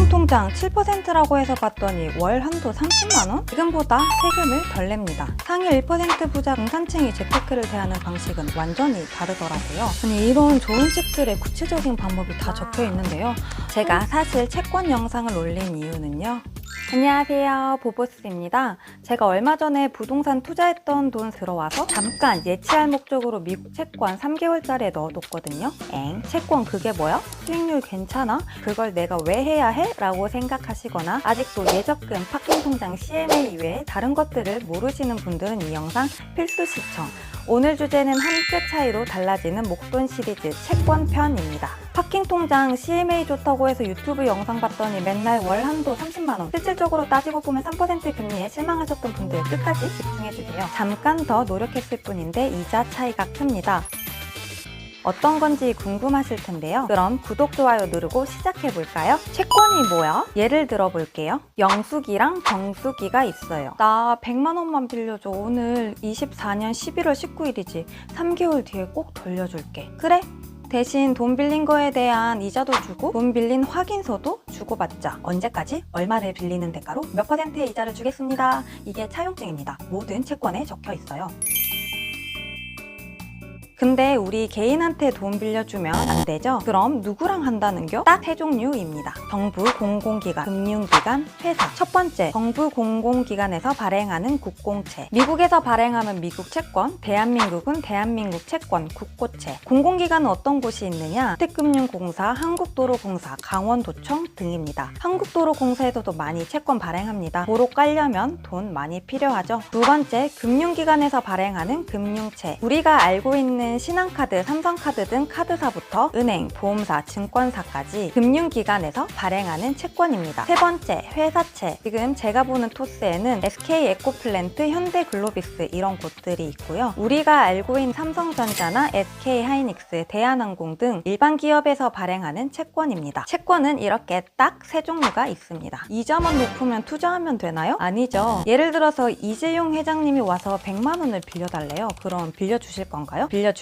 파킹통장 7%라고 해서 봤더니 월 한도 30만원? 지금보다 세금을 덜 냅니다. 상위 1% 부자 중산층이 재테크를 대하는 방식은 완전히 다르더라고요. 아니, 이런 좋은 책들에 구체적인 방법이 다 적혀 있는데요. 제가 사실 채권 영상을 올린 이유는요. 안녕하세요, 보보스입니다. 제가 얼마 전에 부동산 투자했던 돈 들어와서 잠깐 예치할 목적으로 미국 채권 3개월짜리에 넣어뒀거든요. 채권 그게 뭐야? 수익률 괜찮아? 그걸 내가 왜 해야 해? 라고 생각하시거나 아직도 예적금, 파킹통장, CMA 이외에 다른 것들을 모르시는 분들은 이 영상 필수 시청. 오늘 주제는 한 끗 차이로 달라지는 목돈 시리즈 채권 편입니다. 파킹통장 CMA 좋다고 해서 유튜브 영상 봤더니 맨날 월 한도 30만원. 실질적으로 따지고 보면 3% 금리에 실망하셨던 분들 끝까지 집중해주세요. 잠깐 더 노력했을 뿐인데 이자 차이가 큽니다. 어떤 건지 궁금하실 텐데요. 그럼 구독, 좋아요 누르고 시작해볼까요? 채권이 뭐야? 예를 들어볼게요. 영수기랑 정수기가 있어요. 나 100만 원만 빌려줘. 오늘 24년 11월 19일이지. 3개월 뒤에 꼭 돌려줄게. 그래? 대신 돈 빌린 거에 대한 이자도 주고 돈 빌린 확인서도 주고받자. 언제까지? 얼마를 빌리는 대가로 몇 %의 이자를 주겠습니다. 이게 차용증입니다. 모든 채권에 적혀 있어요. 근데 우리 개인한테 돈 빌려주면 안 되죠? 그럼 누구랑 한다는겨? 딱 세 종류입니다. 정부, 공공기관, 금융기관, 회사. 첫 번째, 정부 공공기관에서 발행하는 국공채. 미국에서 발행하면 미국 채권, 대한민국은 대한민국 채권, 국고채. 공공기관은 어떤 곳이 있느냐? 주택금융공사, 한국도로공사, 강원도청 등입니다. 한국도로공사에서도 많이 채권 발행합니다. 도로 깔려면 돈 많이 필요하죠. 두 번째, 금융기관에서 발행하는 금융채. 우리가 알고 있는 신한카드, 삼성카드 등 카드사부터 은행, 보험사, 증권사까지 금융기관에서 발행하는 채권입니다. 세 번째, 회사채. 지금 제가 보는 토스에는 SK에코플랜트, 현대글로비스 이런 곳들이 있고요. 우리가 알고 있는 삼성전자나 SK하이닉스, 대한항공 등 일반 기업에서 발행하는 채권입니다. 채권은 이렇게 딱 세 종류가 있습니다. 이자만 높으면 투자하면 되나요? 아니죠. 예를 들어서 이재용 회장님이 와서 100만 원을 빌려달래요. 그럼 빌려주실 건가요? 빌려주겠죠.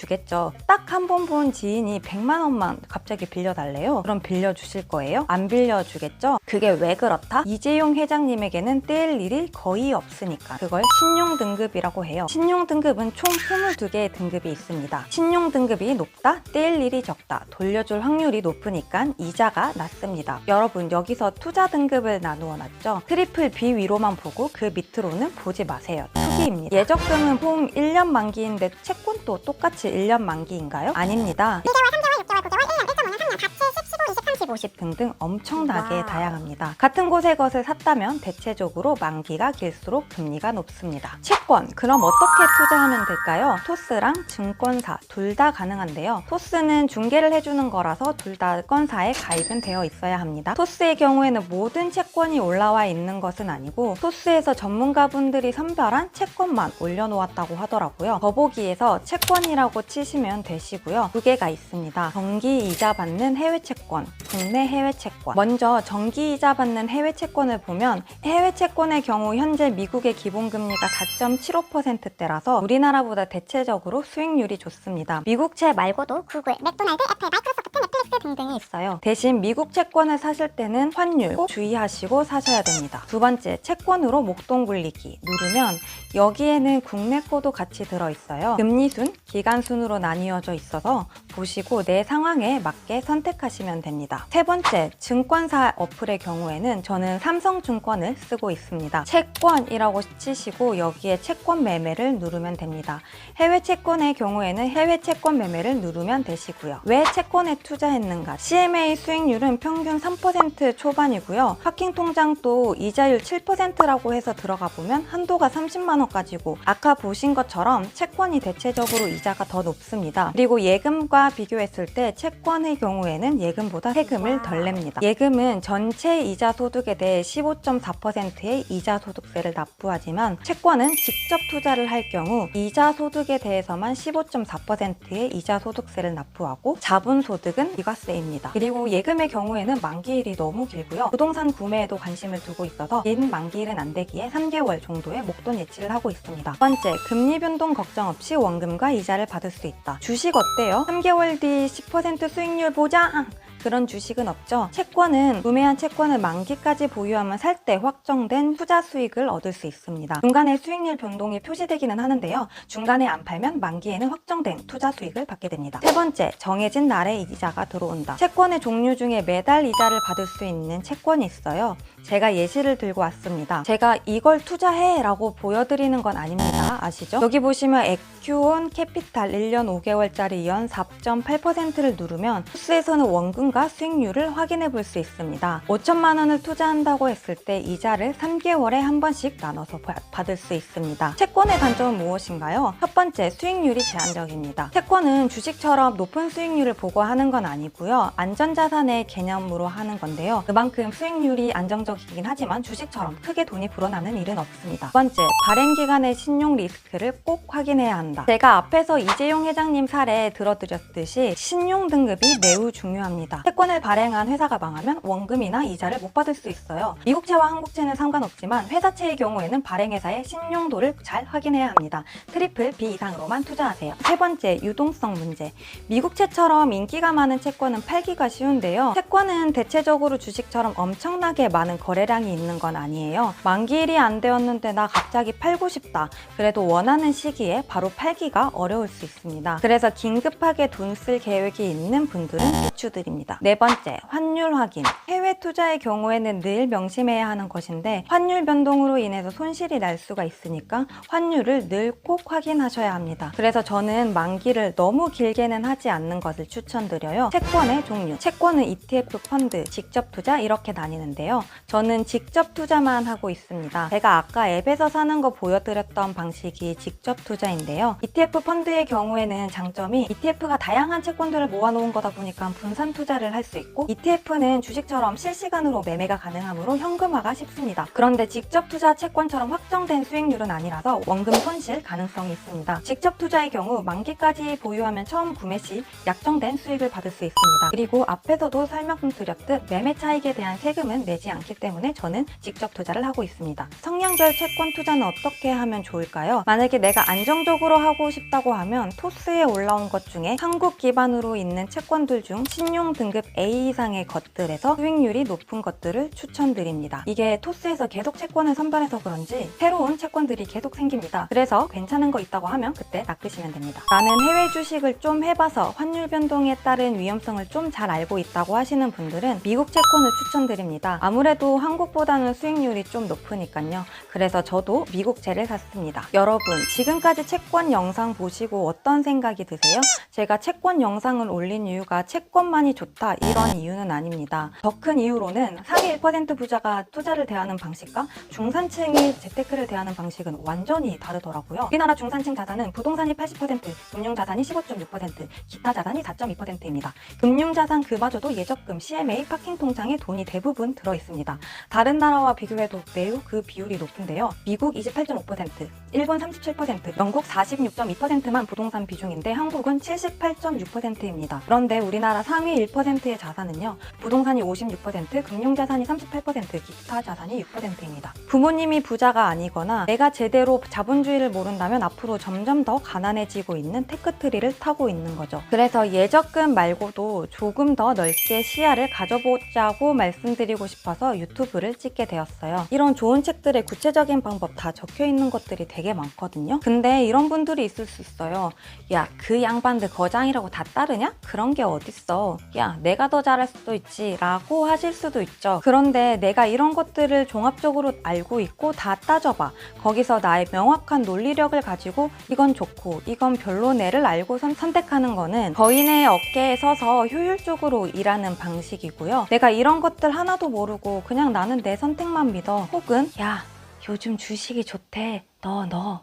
딱 한 번 본 지인이 100만 원만 갑자기 빌려달래요. 그럼 빌려주실 거예요? 안 빌려주겠죠? 그게 왜 그렇다? 이재용 회장님에게는 떼일 일이 거의 없으니까. 그걸 신용등급이라고 해요. 신용등급은 총 22개의 등급이 있습니다. 신용등급이 높다? 떼일 일이 적다. 돌려줄 확률이 높으니까 이자가 낮습니다. 여러분, 여기서 투자 등급을 나누어 놨죠? 트리플 B 위로만 보고 그 밑으로는 보지 마세요. 투기입니다. 예적금은 총 1년 만기인데 채권도 똑같이 1년 만기인가요? 아닙니다. 2개월, 3개월, 6개월, 9개월, 1년, 1.5년, 3년, 4, 7, 10, 15, 20, 30, 50 등등 엄청나게 다양합니다. 같은 곳의 것을 샀다면 대체적으로 만기가 길수록 금리가 높습니다. 채권, 그럼 어떻게 투자하면 될까요? 토스랑 증권사 둘 다 가능한데요. 토스는 중개를 해주는 거라서 둘 다 건사에 가입은 되어 있어야 합니다. 토스의 경우에는 모든 채권이 올라와 있는 것은 아니고 토스에서 전문가분들이 선별한 채권만 올려놓았다고 하더라고요. 더보기에서 채권이라고 치시면 되시고요. 두 개가 있습니다. 정기 이자 받는 해외 채권, 국내 해외 채권. 먼저 정기 이자 받는 해외 채권을 보면 해외 채권의 경우 현재 미국의 기본금리가 4.75%대라서 우리나라보다 대체적으로 수익률이 좋습니다. 미국채 말고도 구글, 맥도날드, 애플, 마이크로소프트, 넷플릭스 등등이 있어요. 대신 미국 채권을 사실 때는 환율 꼭 주의하시고 사셔야 됩니다. 두 번째, 채권으로 목돈 굴리기 누르면 여기에는 국내 거도 같이 들어있어요. 금리순, 기간순으로 나뉘어져 있어서 보시고 내 상황에 맞게 선택하시면 됩니다. 세 번째, 증권사 어플의 경우에는 저는 삼성증권을 쓰고 있습니다. 채권이라고 치시고 여기에 채권 매매를 누르면 됩니다. 해외 채권의 경우에는 해외 채권 매매를 누르면 되시고요. 왜 채권에 투자했는가? CMA 수익률은 평균 3% 초반이고요. 파킹통장도 이자율 7%라고 해서 들어가 보면 한도가 30만 원까지고 아까 보신 것처럼 채권이 대체적으로 이자가 더 높습니다. 그리고 예금과 비교했을 때 채권의 경우에는 예금보다 세금을 덜 냅니다. 예금은 전체 이자 소득에 대해 15.4%의 이자 소득세를 납부하지만 채권은 직접 투자를 할 경우 이자 소득에 대해서만 15.4%의 이자 소득세를 납부하고 자본 소득은 비과세입니다. 그리고 예금의 경우에는 만기일이 너무 길고요. 부동산 구매에도 관심을 두고 있어서 긴 만기일은 안 되기에 3개월 정도의 목돈 예치를 하고 있습니다. 두 번째, 금리 변동 걱정 없이 원금과 이자를 받을 수 있다. 주식 어때요? 3개월 뒤 10% 수익률 보장! 그런 주식은 없죠. 채권은 구매한 채권을 만기까지 보유하면 살 때 확정된 투자 수익을 얻을 수 있습니다. 중간에 수익률 변동이 표시되기는 하는데요. 중간에 안 팔면 만기에는 확정된 투자 수익을 받게 됩니다. 세 번째, 정해진 날에 이자가 들어온다. 채권의 종류 중에 매달 이자를 받을 수 있는 채권이 있어요. 제가 예시를 들고 왔습니다. 제가 이걸 투자해 라고 보여드리는 건 아닙니다. 아시죠? 여기 보시면 에큐온 캐피탈 1년 5개월짜리 연 4.8%를 누르면 투스에서는 원금과 수익률을 확인해 볼 수 있습니다. 5천만 원을 투자한다고 했을 때 이자를 3개월에 한 번씩 나눠서 받을 수 있습니다. 채권의 단점은 무엇인가요? 첫 번째, 수익률이 제한적입니다. 채권은 주식처럼 높은 수익률을 보고하는 건 아니고요. 안전자산의 개념으로 하는 건데요. 그만큼 수익률이 안정적이긴 하지만 주식처럼 크게 돈이 불어나는 일은 없습니다. 두 번째, 발행기간의 신용 리스크를 꼭 확인해야 한다. 제가 앞에서 이재용 회장님 사례 들어드렸듯이 신용 등급이 매우 중요합니다. 채권을 발행한 회사가 망하면 원금이나 이자를 못 받을 수 있어요. 미국채와 한국채는 상관없지만 회사채의 경우에는 발행회사의 신용도를 잘 확인해야 합니다. 트리플 B 이상으로만 투자하세요. 세 번째, 유동성 문제. 미국채처럼 인기가 많은 채권은 팔기가 쉬운데요. 채권은 대체적으로 주식처럼 엄청나게 많은 거래량이 있는 건 아니에요. 만기일이 안 되었는데 나 갑자기 팔고 싶다. 그래도 원하는 시기에 바로 팔기가 어려울 수 있습니다. 그래서 긴급하게 돈 쓸 계획이 있는 분들은 비추드립니다. 네 번째, 환율 확인. 해외 투자의 경우에는 늘 명심해야 하는 것인데 환율 변동으로 인해서 손실이 날 수가 있으니까 환율을 늘 꼭 확인하셔야 합니다. 그래서 저는 만기를 너무 길게는 하지 않는 것을 추천드려요. 채권의 종류. 채권은 ETF, 펀드, 직접 투자 이렇게 나뉘는데요. 저는 직접 투자만 하고 있습니다. 제가 아까 앱에서 사는 거 보여드렸던 방식이 직접 투자인데요. ETF 펀드의 경우에는 장점이 ETF가 다양한 채권들을 모아놓은 거다 보니까 분산 투자를 할 수 있고 ETF는 주식처럼 실시간으로 매매가 가능하므로 현금화가 쉽습니다. 그런데 직접 투자 채권처럼 확정된 수익률은 아니라서 원금 손실 가능성이 있습니다. 직접 투자의 경우 만기까지 보유하면 처음 구매 시 약정된 수익을 받을 수 있습니다. 그리고 앞에서도 설명드렸듯 매매 차익에 대한 세금은 내지 않기 때문에 저는 직접 투자를 하고 있습니다. 성향별 채권 투자는 어떻게 하면 좋을까요? 만약에 내가 안정적으로 하고 싶다고 하면 토스에 올라온 것 중에 한국 기반으로 있는 채권들 중 신용 등급 A 이상의 것들에서 수익률이 높은 것들을 추천드립니다. 이게 토스에서 계속 채권을 선별해서 그런지 새로운 채권들이 계속 생깁니다. 그래서 괜찮은 거 있다고 하면 그때 낚으시면 됩니다. 나는 해외 주식을 좀 해봐서 환율 변동에 따른 위험성을 좀 잘 알고 있다고 하시는 분들은 미국 채권을 추천드립니다. 아무래도 한국보다는 수익률이 좀 높으니까요. 그래서 저도 미국채를 샀습니다. 여러분, 지금까지 채권 영상 보시고 어떤 생각이 드세요? 제가 채권 영상을 올린 이유가 채권만이 좋다 이런 이유는 아닙니다. 더 큰 이유로는 상위 1% 부자가 투자를 대하는 방식과 중산층이 재테크를 대하는 방식은 완전히 다르더라고요. 우리나라 중산층 자산은 부동산이 80%, 금융자산이 15.6%, 기타 자산이 4.2%입니다. 금융자산 그마저도 예적금, CMA, 파킹 통장에 돈이 대부분 들어있습니다. 다른 나라와 비교해도 매우 그 비율이 높은데요. 미국 28.5%, 일본 37%, 영국 46.2%만 부동산 비중인데 한국은 78.6%입니다. 그런데 우리나라 상위 1%의 자산은요. 부동산이 56%, 금융자산이 38%, 기타 자산이 6%입니다. 부모님이 부자가 아니거나 내가 제대로 자본주의를 모른다면 앞으로 점점 더 가난해지고 있는 테크트리를 타고 있는 거죠. 그래서 예적금 말고도 조금 더 넓게 시야를 가져보자고 말씀드리고 싶어서 유튜브를 찍게 되었어요. 이런 좋은 책들의 구체적인 방법 다 적혀 있는 것들이 되게 많거든요. 근데 이런 분들이 있을 수 있어요. 야, 그 양반들 거장이라고 다 따르냐? 그런 게 어딨어. 야, 내가 더 잘할 수도 있지 라고 하실 수도 있죠. 그런데 내가 이런 것들을 종합적으로 알고 있고 다 따져봐. 거기서 나의 명확한 논리력을 가지고 이건 좋고 이건 별로네를 알고선 선택하는 거는 거인의 어깨에 서서 효율적으로 일하는 방식이고요. 내가 이런 것들 하나도 모르고 그냥 나는 내 선택만 믿어. 혹은 야, 요즘 주식이 좋대. 너.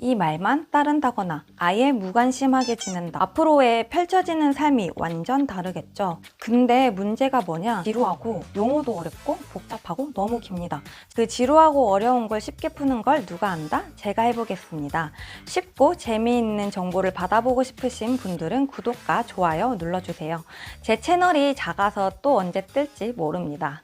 이 말만 따른다거나 아예 무관심하게 지낸다. 앞으로의 펼쳐지는 삶이 완전 다르겠죠. 근데 문제가 뭐냐? 지루하고 용어도 어렵고 복잡하고 너무 깁니다. 그 지루하고 어려운 걸 쉽게 푸는 걸 누가 안다? 제가 해보겠습니다. 쉽고 재미있는 정보를 받아보고 싶으신 분들은 구독과 좋아요 눌러주세요. 제 채널이 작아서 또 언제 뜰지 모릅니다.